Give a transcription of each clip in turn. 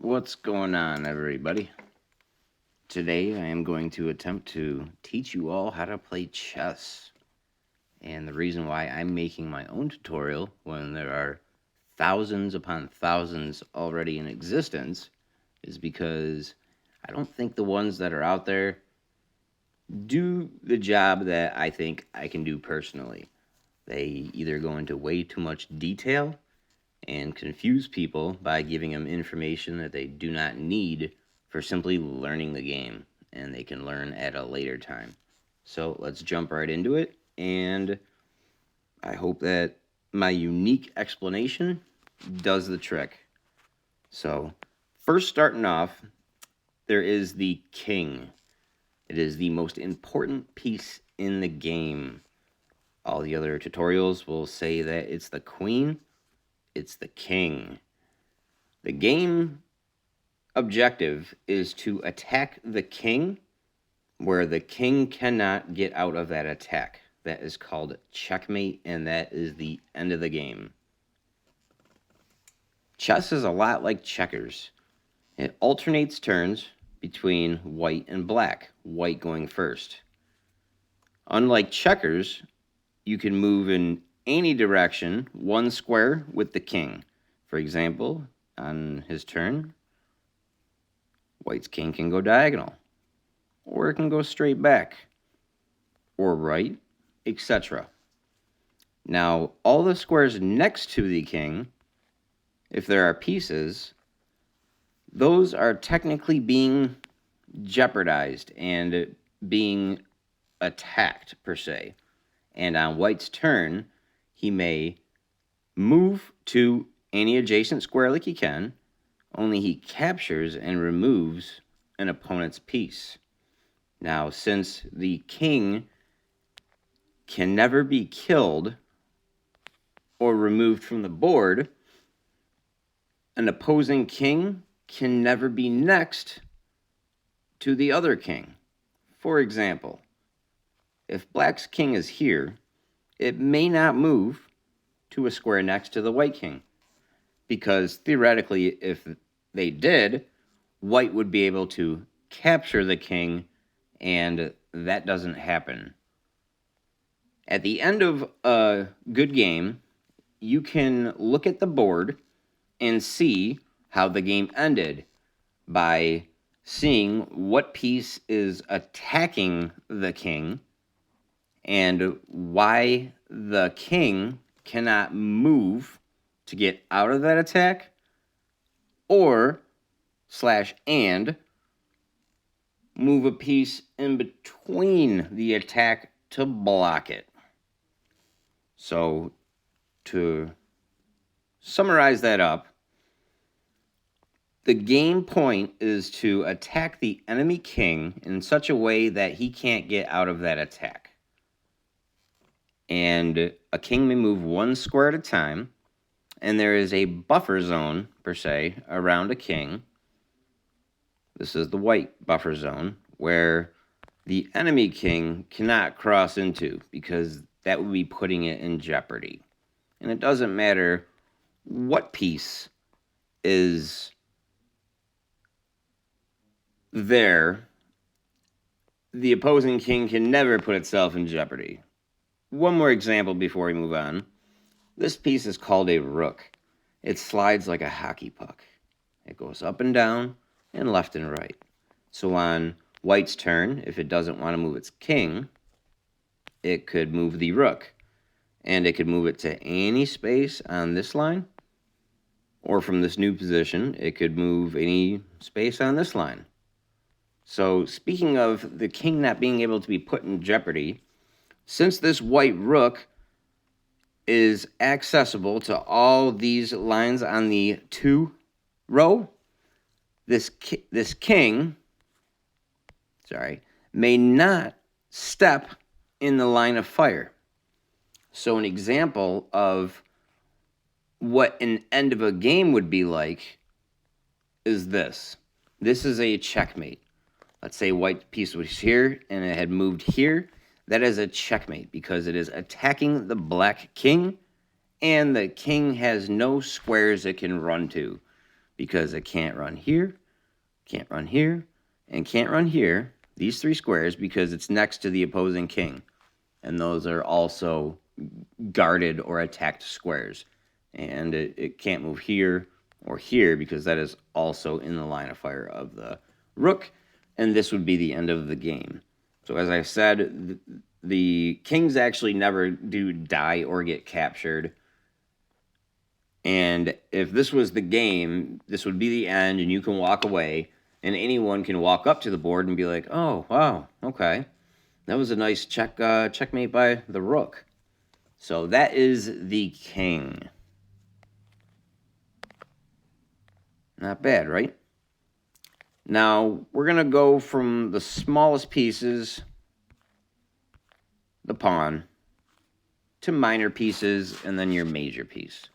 What's going on, everybody? Today I am going to attempt to teach you all how to play chess. And the reason why I'm making my own tutorial when there are thousands upon thousands already in existence is because I don't think the ones that are out there do the job that I think I can do personally. They either go into way too much detail and confuse people by giving them information that they do not need for simply learning the game, and they can learn at a later time. So let's jump right into it, and I hope that my unique explanation does the trick. So, first starting off, there is the king. It is the most important piece in the game. All the other tutorials will say that it's the queen. It's the king. The game objective is to attack the king where the king cannot get out of that attack. That is called checkmate, and that is the end of the game. Chess is a lot like checkers. It alternates turns between white and black, white going first. Unlike checkers, you can move in any direction one square with the king. For example, on his turn, white's king can go diagonal, or it can go straight back, or right, etc. Now, all the squares next to the king, if there are pieces, those are technically being jeopardized and being attacked, per se. And on white's turn, he may move to any adjacent square like he can, only he captures and removes an opponent's piece. Now, since the king can never be killed or removed from the board, an opposing king can never be next to the other king. For example, if black's king is here, it may not move to a square next to the white king, because theoretically, if they did, white would be able to capture the king, and that doesn't happen. At the end of a good game, you can look at the board and see how the game ended by seeing what piece is attacking the king and why the king cannot move to get out of that attack, or / move a piece in between the attack to block it. So, to summarize that up, the game point is to attack the enemy king in such a way that he can't get out of that attack. And a king may move one square at a time, and there is a buffer zone, per se, around a king. This is the white buffer zone, where the enemy king cannot cross into, because that would be putting it in jeopardy. And it doesn't matter what piece is there, the opposing king can never put itself in jeopardy. One more example before we move on. This piece is called a rook. It slides like a hockey puck. It goes up and down and left and right. So on white's turn, if it doesn't want to move its king, it could move the rook. And it could move it to any space on this line, or from this new position, it could move any space on this line. So speaking of the king not being able to be put in jeopardy, since this white rook is accessible to all these lines on the 2 row, this king may not step in the line of fire. So an example of what an end of a game would be like is this. This is a checkmate. Let's say white piece was here and it had moved here. That is a checkmate because it is attacking the black king, and the king has no squares it can run to. because it can't run here, can't run here, and can't run here, these 3 squares, because it's next to the opposing king. And those are also guarded or attacked squares. And it can't move here or here because that is also in the line of fire of the rook. And this would be the end of the game. So as I said, the kings actually never do die or get captured. And if this was the game, this would be the end, and you can walk away, and anyone can walk up to the board and be like, oh, wow, okay. That was a nice checkmate by the rook. So that is the king. Not bad, right? Now, we're going to go from the smallest pieces, the pawn, to minor pieces, and then your major piece.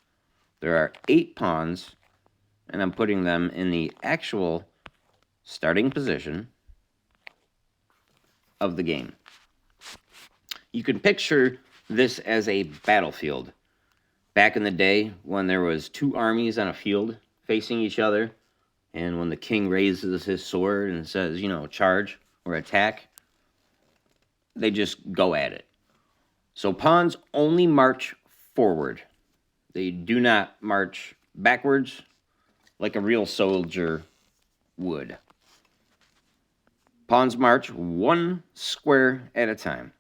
There are 8 pawns, and I'm putting them in the actual starting position of the game. You can picture this as a battlefield. Back in the day when there was 2 armies on a field facing each other, and when the king raises his sword and says, you know, charge or attack, they just go at it. So pawns only march forward. They do not march backwards like a real soldier would. Pawns march 1 square at a time,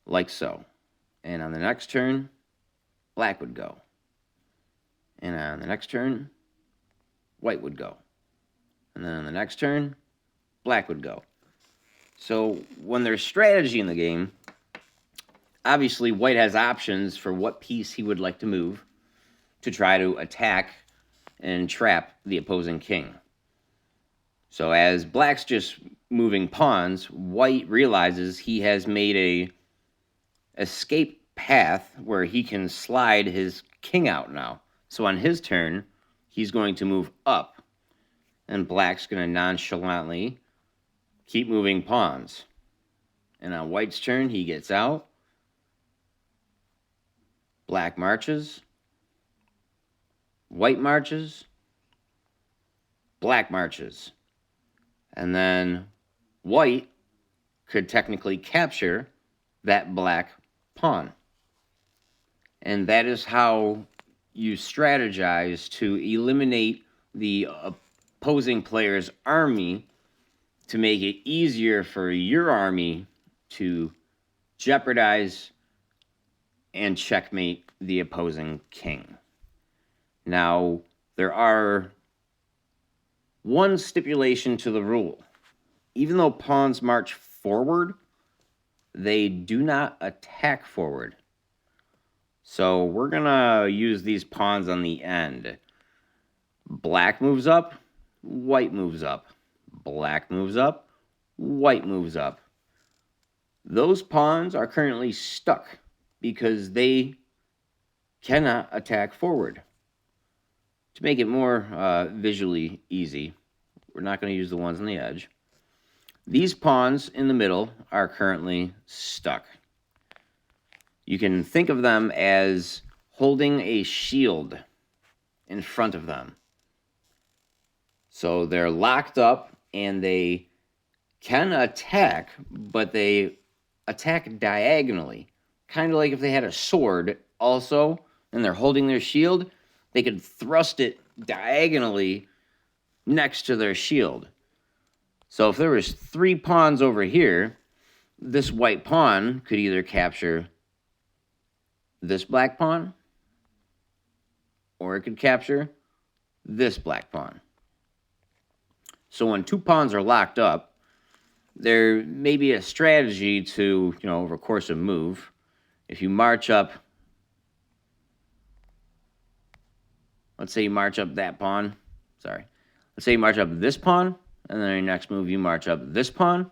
like so. And on the next turn, black would go. And on the next turn, white would go. And then on the next turn, black would go. So when there's strategy in the game, obviously white has options for what piece he would like to move to try to attack and trap the opposing king. So as black's just moving pawns, white realizes he has made a escape path where he can slide his king out now. So on his turn, he's going to move up, and black's going to nonchalantly keep moving pawns. And on white's turn, he gets out. Black marches. White marches. Black marches. And then white could technically capture that black pawn. And that is how you strategize to eliminate the opposing player's army to make it easier for your army to jeopardize and checkmate the opposing king. Now, there are one stipulation to the rule. Even though pawns march forward, they do not attack forward. So we're going to use these pawns on the end. Black moves up, white moves up. Black moves up, white moves up. Those pawns are currently stuck because they cannot attack forward. To make it more visually easy, we're not going to use the ones on the edge. These pawns in the middle are currently stuck. You can think of them as holding a shield in front of them. So they're locked up and they can attack, but they attack diagonally. Kind of like if they had a sword also and they're holding their shield, they could thrust it diagonally next to their shield. So if there was 3 pawns over here, this white pawn could either capture this black pawn, or it could capture this black pawn. So when 2 pawns are locked up, there may be a strategy to, over a course of move. If you march up, let's say you march up that pawn, let's say you march up this pawn, and then your next move you march up this pawn,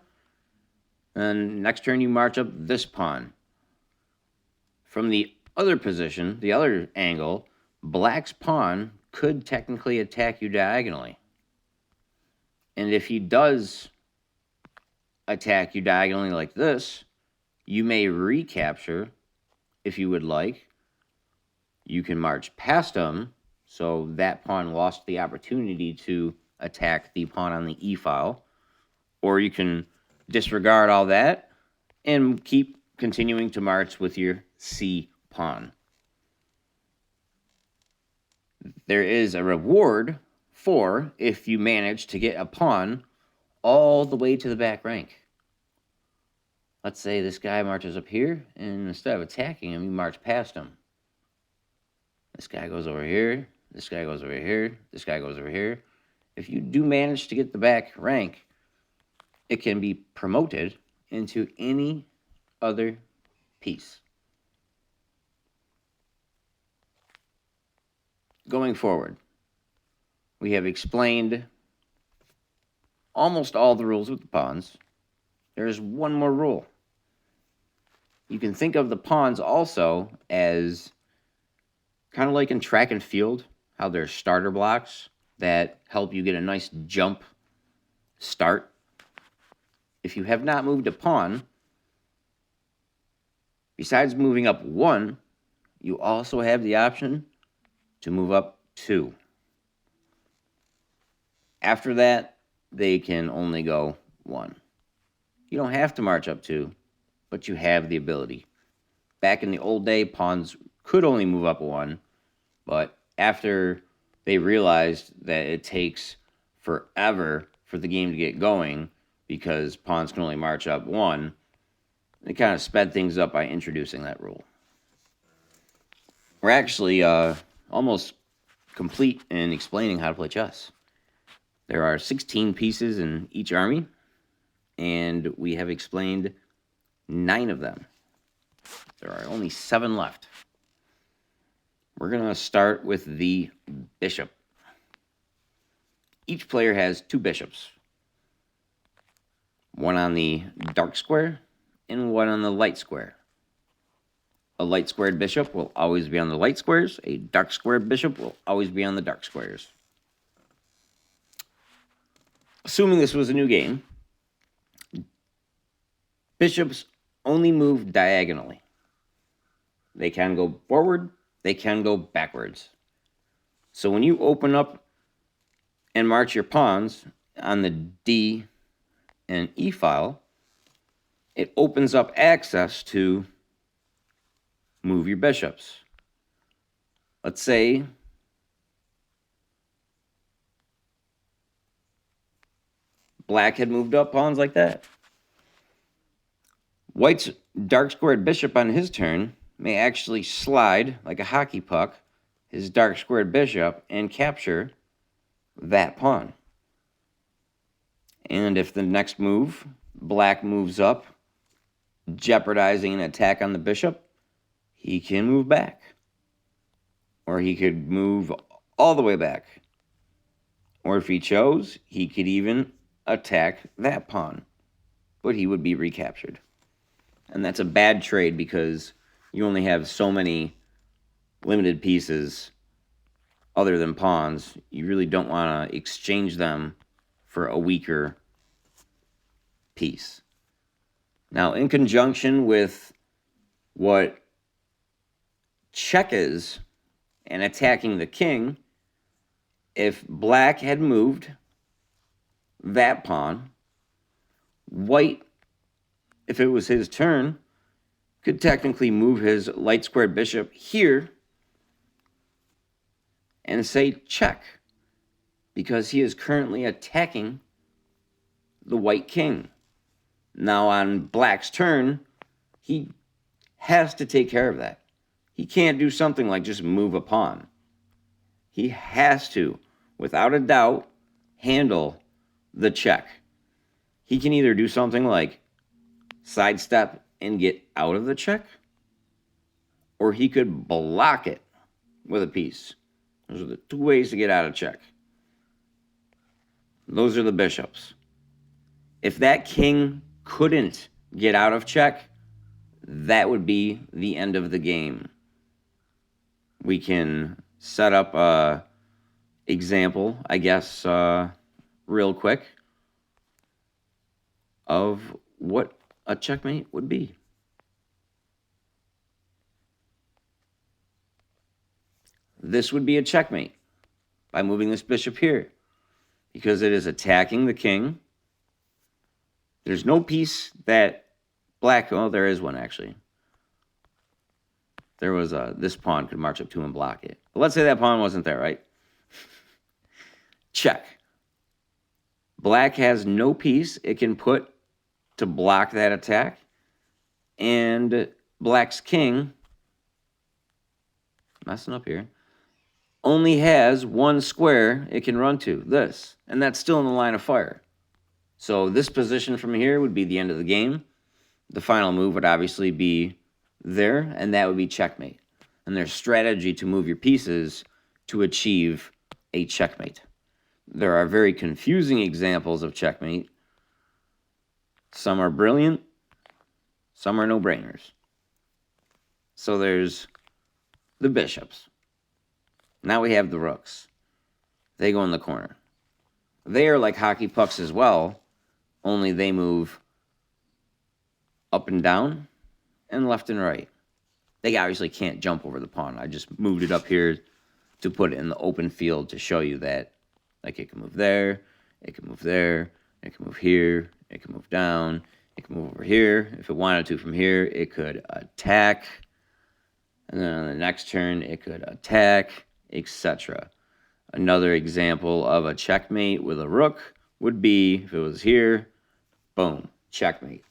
and next turn you march up this pawn. From the other position, the other angle, black's pawn could technically attack you diagonally. And if he does attack you diagonally like this, you may recapture if you would like. You can march past him So that pawn lost the opportunity to attack the pawn on the e file. Or you can disregard all that and keep continuing to march with your c pawn. There is a reward for if you manage to get a pawn all the way to the back rank. Let's say this guy marches up here, and instead of attacking him, you march past him. This guy goes over here, this guy goes over here, this guy goes over here. If you do manage to get the back rank, it can be promoted into any other piece. Going forward, we have explained almost all the rules with the pawns. There is one more rule. You can think of the pawns also as kind of like in track and field, how there's starter blocks that help you get a nice jump start. If you have not moved a pawn, besides moving up 1, you also have the option to move up 2. After that, they can only go 1. You don't have to march up 2, but you have the ability. Back in the old day, pawns could only move up 1, but after they realized that it takes forever for the game to get going because pawns can only march up 1, they kind of sped things up by introducing that rule. We're actually almost complete in explaining how to play chess. There are 16 pieces in each army, and we have explained 9 of them. There are only 7 left. We're going to start with the bishop. Each player has 2 bishops. One on the dark square and one on the light square. A light squared bishop will always be on the light squares. A dark squared bishop will always be on the dark squares. Assuming this was a new game, bishops only move diagonally. They can go forward, they can go backwards. So when you open up and march your pawns on the D and E file, it opens up access to move your bishops. Let's say black had moved up pawns like that. White's dark squared bishop on his turn may actually slide like a hockey puck his dark squared bishop and capture that pawn. And if the next move, black moves up, jeopardizing an attack on the bishop, he can move back. Or he could move all the way back. Or if he chose, he could even attack that pawn, but he would be recaptured. And that's a bad trade because you only have so many limited pieces other than pawns. You really don't want to exchange them for a weaker piece. Now, in conjunction with what check is and attacking the king, if black had moved that pawn, white, if it was his turn, could technically move his light squared bishop here and say check, because he is currently attacking the white king. Now on black's turn, he has to take care of that. He can't do something like just move a pawn. He has to, without a doubt, handle the check. He can either do something like sidestep and get out of the check, or he could block it with a piece. Those are the 2 ways to get out of check. Those are the bishops. If that king couldn't get out of check, that would be the end of the game. We can set up a example, I guess, real quick, of what a checkmate would be. This would be a checkmate. by moving this bishop here, because it is attacking the king. There's no piece that black, oh, there is one actually. There was this pawn could march up to and block it. But let's say that pawn wasn't there, right? Check. Black has no piece it can put to block that attack. And black's king, messing up here, only has one square it can run to, this. And that's still in the line of fire. So this position from here would be the end of the game. The final move would obviously be there, and that would be checkmate. And there's strategy to move your pieces to achieve a checkmate. There are very confusing examples of checkmate. Some are brilliant, some are no-brainers. So there's the bishops. Now we have the rooks. They go in the corner. They are like hockey pucks as well, only they move up and down and left and right. They obviously can't jump over the pawn. I just moved it up here to put it in the open field to show you that, like, it can move there, it can move there, it can move here, it can move down, it can move over here. If it wanted to from here, it could attack. And then on the next turn, it could attack, etc. Another example of a checkmate with a rook would be, if it was here, boom, checkmate.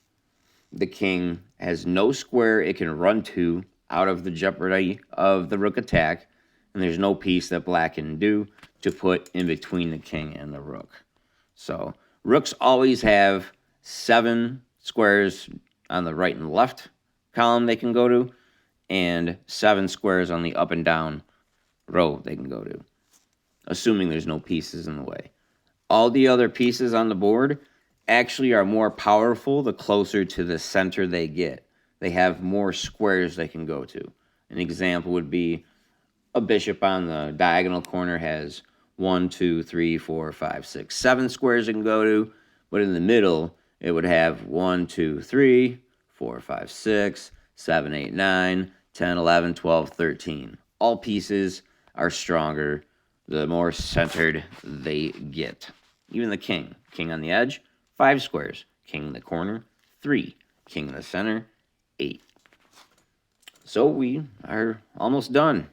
The king has no square it can run to out of the jeopardy of the rook attack, and there's no piece that black can do to put in between the king and the rook. So rooks always have 7 squares on the right and left column they can go to, and 7 squares on the up and down row they can go to, assuming there's no pieces in the way. All the other pieces on the board actually are more powerful the closer to the center they get. They have more squares they can go to. An example would be a bishop on the diagonal corner has 1, 2, 3, 4, 5, 6, 7 squares it can go to, but in the middle it would have 1, 2, 3, 4, 5, 6, 7, 8, 9, 10, 11, 12, 13. All pieces are stronger the more centered they get. Even the king. King on the edge, 5 squares. King in the corner, 3. King in the center, 8. So we are almost done.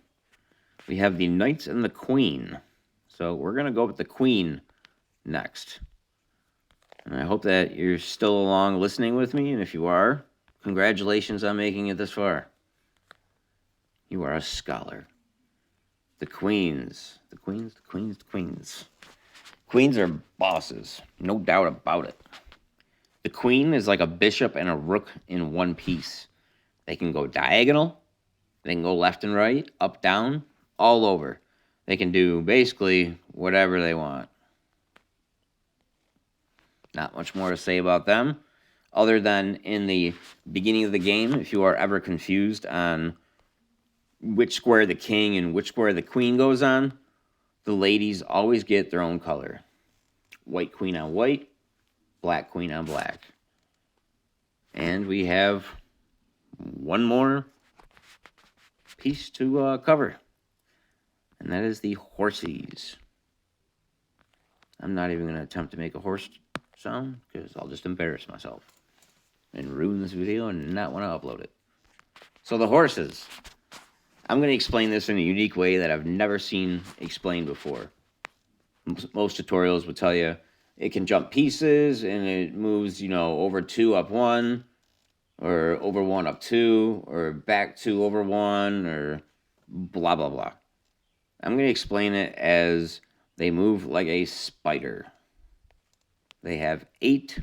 We have the knight and the queen. So we're going to go with the queen next. And I hope that you're still along listening with me. And if you are, congratulations on making it this far. You are a scholar. The queens. The queens, the queens, the queens. Queens are bosses. No doubt about it. The queen is like a bishop and a rook in one piece. They can go diagonal. They can go left and right, up, down, all over. They can do basically whatever they want. Not much more to say about them, other than in the beginning of the game, if you are ever confused on which square the king and which square the queen goes on, the ladies always get their own color. White queen on white, black queen on black. And we have one more piece to cover, and that is the horses. I'm not even going to attempt to make a horse sound, because I'll just embarrass myself and ruin this video and not want to upload it. So the horses. I'm going to explain this in a unique way that I've never seen explained before. Most tutorials would tell you it can jump pieces and it moves, over 2 up 1, or over 1 up 2, or back 2 over 1, or blah, blah, blah. I'm going to explain it as they move like a spider. They have 8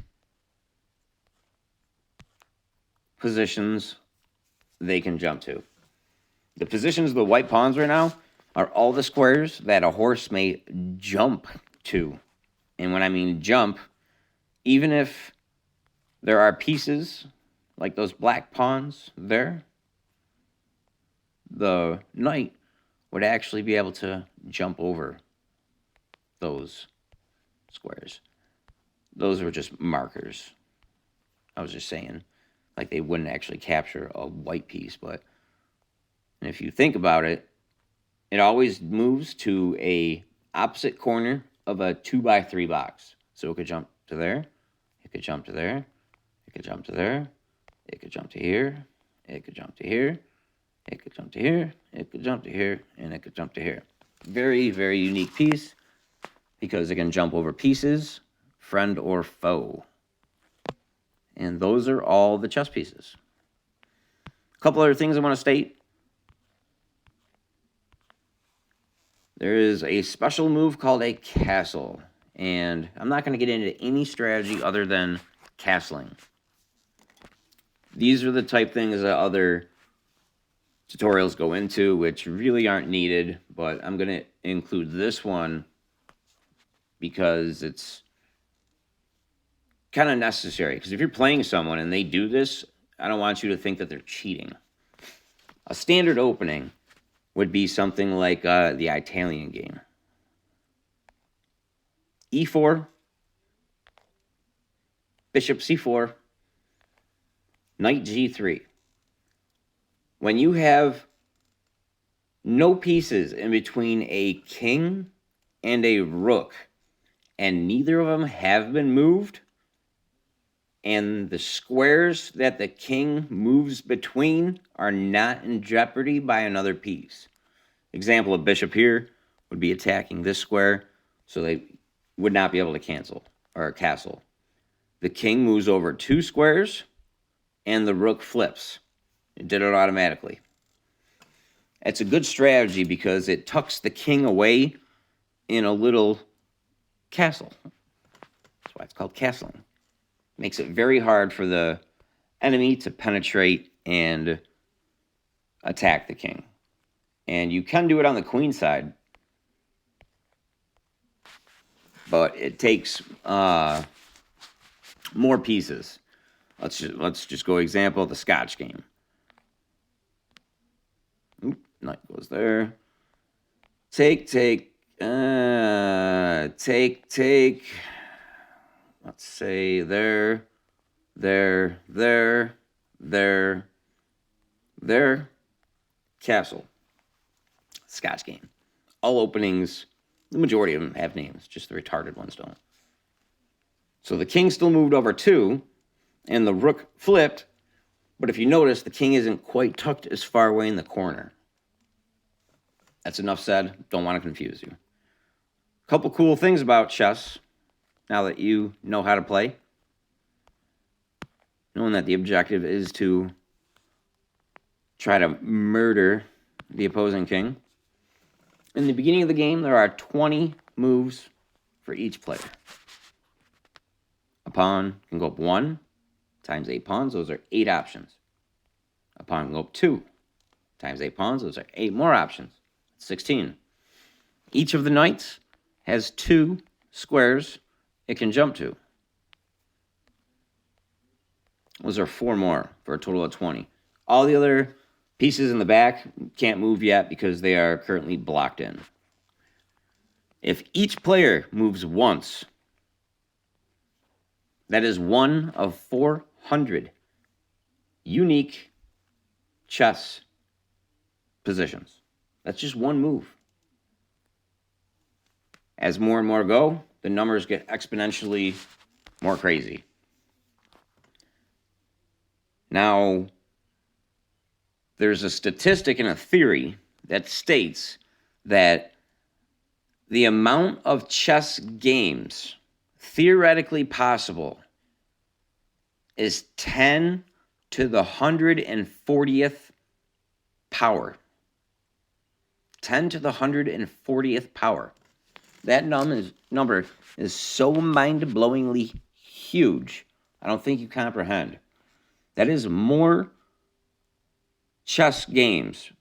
positions they can jump to. The positions of the white pawns right now are all the squares that a horse may jump to. And when I mean jump, even if there are pieces like those black pawns there, the knight would actually be able to jump over those squares. Those were just markers. I was just saying, like, they wouldn't actually capture a white piece, but and if you think about it, it always moves to a opposite corner of a 2x3 box. So it could jump to there, it could jump to there, it could jump to there, it could jump to here, it could jump to here, it could jump to here, it could jump to here, and it could jump to here. Very, very unique piece because it can jump over pieces, friend or foe. And those are all the chess pieces. A couple other things I want to state. There is a special move called a castle. And I'm not going to get into any strategy other than castling. These are the type things that other tutorials go into, which really aren't needed. But I'm going to include this one because it's kind of necessary. Because if you're playing someone and they do this, I don't want you to think that they're cheating. A standard opening would be something like the Italian game. E4, bishop c4, knight g3. When you have no pieces in between a king and a rook, and neither of them have been moved, and the squares that the king moves between are not in jeopardy by another piece. Example, a bishop here would be attacking this square, so they would not be able to cancel, or castle. The king moves over 2 squares, and the rook flips. It did it automatically. It's a good strategy because it tucks the king away in a little castle. That's why it's called castling. Makes it very hard for the enemy to penetrate and attack the king. And you can do it on the queen side, but it takes more pieces. Let's just go example, the Scotch game. Oop, knight goes there. Take. Let's say there. Castle. Scotch game. All openings, the majority of them have names, just the retarded ones don't. So the king still moved over 2, and the rook flipped, but if you notice, the king isn't quite tucked as far away in the corner. That's enough said. Don't want to confuse you. A couple cool things about chess, now that you know how to play. Knowing that the objective is to try to murder the opposing king. In the beginning of the game, there are 20 moves for each player. A pawn can go up 1 times 8 pawns. Those are 8 options. A pawn can go up 2 times 8 pawns. Those are 8 more options. 16. Each of the knights has 2 squares it can jump to. Those are 4 more for a total of 20. All the other pieces in the back can't move yet because they are currently blocked in. If each player moves once, that is 1 of 400 unique chess positions. That's just 1 move. As more and more go, the numbers get exponentially more crazy. Now, there's a statistic and a theory that states that the amount of chess games theoretically possible is 10 to the 140th power. 10 to the 140th power. That number is so mind-blowingly huge, I don't think you comprehend. That is more chess games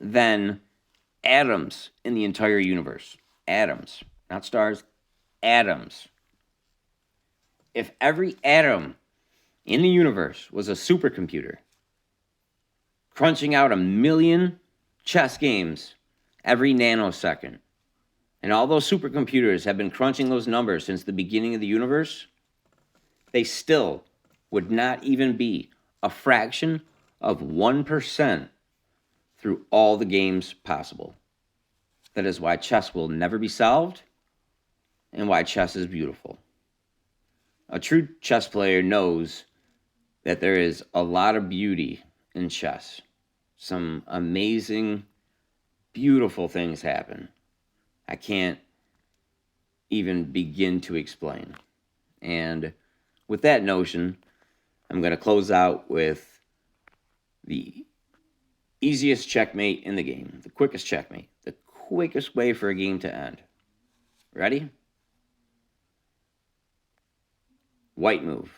than atoms in the entire universe. Atoms, not stars, atoms. If every atom in the universe was a supercomputer, crunching out 1 million chess games every nanosecond, and all those supercomputers have been crunching those numbers since the beginning of the universe, they still would not even be a fraction of 1% through all the games possible. That is why chess will never be solved and why chess is beautiful. A true chess player knows that there is a lot of beauty in chess. Some amazing, beautiful things happen. I can't even begin to explain. And with that notion, I'm going to close out with the easiest checkmate in the game, the quickest checkmate, the quickest way for a game to end. Ready? White move.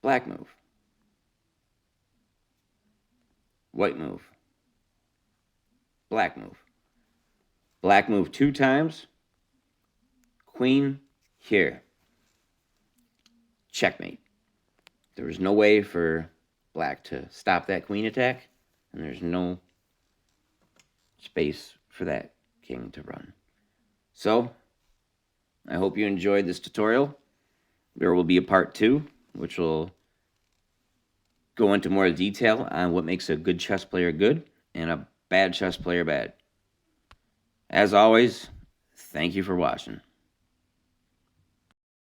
Black move. White move. Black move. Black move 2 times. Queen here. Checkmate. There was no way for black to stop that queen attack, and there's no space for that king to run. So, I hope you enjoyed this tutorial. There will be a part 2, which will go into more detail on what makes a good chess player good and a bad chess player bad. As always, thank you for watching.